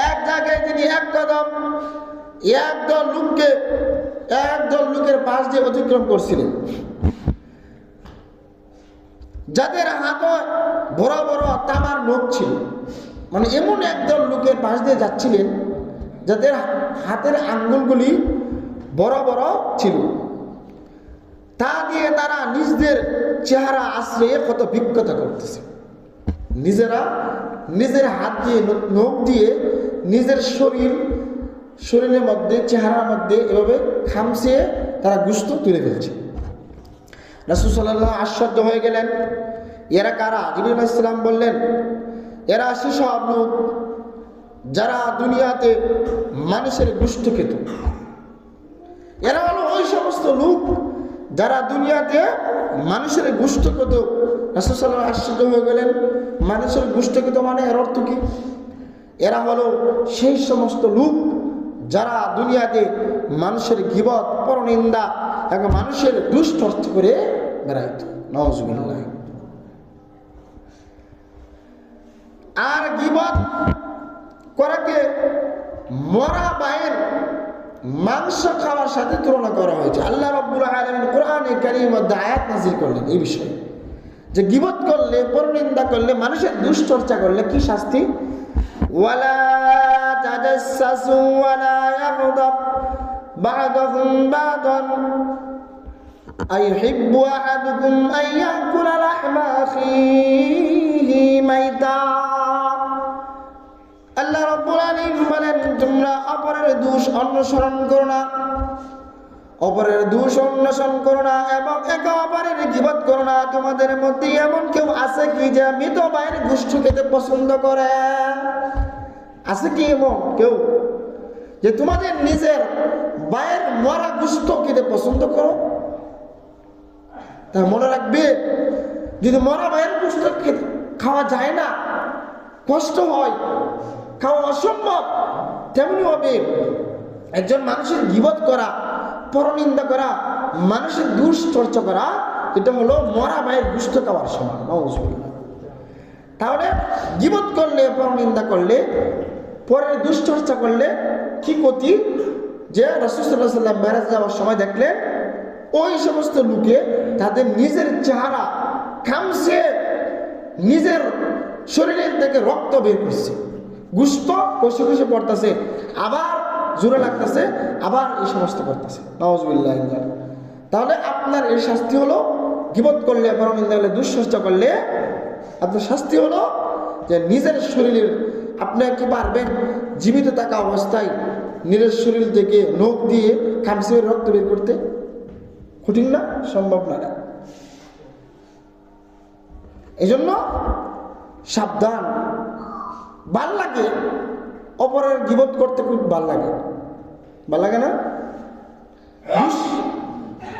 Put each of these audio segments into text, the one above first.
এক জায়গায় তিনি একদল লোকের পাশ দিয়ে অতিক্রম করছিলেন, যাদের হাতে বড় বড় তামার নখ ছিল। মানে এমন একদল লোকের পাশ দিয়ে যাচ্ছিলেন যাদের হাতের আঙ্গুলগুলি বড় বড় ছিল। তা দিয়ে তারা নিজেদের চেহারা আশ্রয়ে কত বিজ্ঞতা করতেছে। নিজের হাত দিয়ে নখ দিয়ে নিজের শরীরের মধ্যে চেহারার মধ্যে এভাবে খামছিয়ে তারা গোশত তুলে ফেলছে। রাসূল সাল্লাল্লাহু আলাইহি ওয়াসাল্লাম আশ্চর্য হয়ে গেলেন, এরা কারা? জিবরীল আলাইহিস সালাম বললেন, এরা সেসব লোক যারা দুনিয়াতে মানুষের গোশত খেত। এরা হলো ওই সমস্ত লোক যারা দুনিয়াতে মানুষের গোশত খেত। রাসূল সাল্লাল্লাহু আলাইহি ওয়াসাল্লাম আশ্চর্য হয়ে গেলেন, মানুষের গোশত খেত মানে এর অর্থ কি? এরা হলো সেই সমস্ত লোক যারা দুনিয়াতে মানুষের গীবত, পরনিন্দা এবং মানুষের দুষ্চর্চা করে বেড়াইত। নাউযুবিল্লাহ। আর গীবত করাকে মরা ভাইয়ের মাংস খাওয়ার সাথে তুলনা করা হয়েছে। আল্লাহ রাব্বুল আলামিন কোরআনে কারীমের মধ্যে আয়াত নাযিল করলেন এই বিষয়ে, যে গীবত করলে, পরনিন্দা করলে, মানুষের দুষ্চর্চা করলে কি শাস্তি? ওয়ালা তাজাসসু ওয়ালা ইয়াগদাব বা'দুকুম বা'দান আইয়ুহিব্বু আহাদুকুম আন ইয়াকুলা লাহমা আখিহি মাইতা। আল্লাহ রাব্বুল আলামিন বলেন, তোমরা অপরের দোষ অনুসরণ করো না, এবং একে অপরের গীবত করো না। তোমাদের মধ্যে এমন কেউ আছে কি যে মৃত ভাইয়ের গোশত খেতে পছন্দ করে? আছে কি এমন কেউ যে তোমাদের নিজের ভাইয়ের মরা গোশত খেতে পছন্দ করো? তা মনে রাখবে, যদি মরা ভাইয়ের গোশত খাওয়া যায় না, কষ্ট হয়, খাওয়া অসম্ভব, তেমনি হবে একজন মানুষের গীবত করা, পরনিন্দা করা, মানুষের দুষ্চর্চা করা, এটা হলো মরা ভাইয়ের গোশত খাওয়ার সমান। নাউযুবিল্লাহ। তাহলে গীবত করলে, পরনিন্দা করলে, পরের দুষ্চর্চা করলে কি ক্ষতি? যে রাসূল সাল্লাল্লাহু আলাইহি ওয়াসাল্লাম মেরাজ যাওয়ার সময় দেখলেন ওই সমস্ত লোকে তাদের নিজের চেহারা খামছে, নিজের শরীরের থেকে রক্ত বের করছে, গোশত কষে কষে পড়তেছে, আবার জোরে লাগতেছে, আবার এই সমস্ত করতেছে। নাউযুবিল্লাহ। তাহলে আপনার এই শাস্তি হলো, গীবত করলে, পরনিন্দা করলে, দুশ্চর্চা করলে আপনার শাস্তি হলো যে নিজের শরীরের, আপনি কি পারবেন জীবিত থাকা অবস্থায় নিজের শরীর থেকে নখ দিয়ে খামসে রক্ত বের করতে? কঠিন না? সম্ভব না। এই জন্য সাবধান। ভাল লাগে অপরের গীবত করতে, খুব ভাল লাগে না?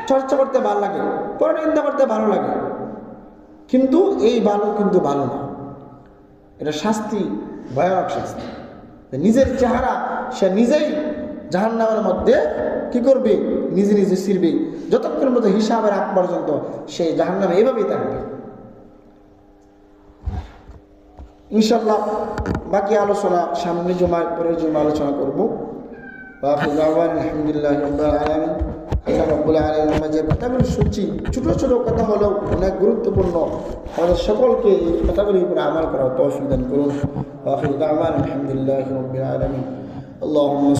চর্চা করতে ভাল লাগে, পরনিন্দা করতে ভালো লাগে, কিন্তু এই ভালো কিন্তু ভালো না। এটা শাস্তি, ভয়ানক শাস্তি। নিজের চেহারা সে নিজেই জাহান্নামের মধ্যে কি করবে? নিজে নিজে ছিড়বে। যতক্ষণ মতো হিসাবের আগ পর্যন্ত সে জাহান্নামে এভাবেই থাকবে। ইনশাআল্লাহ বাকি আলোচনা সামনে জুমায়, পরের জুমা আলোচনা করবো। আলহামদুলিল্লাহ রাব্বিল আলামিন। আল্লাহ রাব্বুল আলামিন যে কথাগুলো শুনছি, ছোট ছোট কথা হলেও অনেক গুরুত্বপূর্ণ, আমাদের সকলকে এই কথাগুলির উপরে আমল করার তৌফিক দান করুন। আলহামদুলিল্লাহ রাব্বিল আলামিন। আল্লাহুম্মা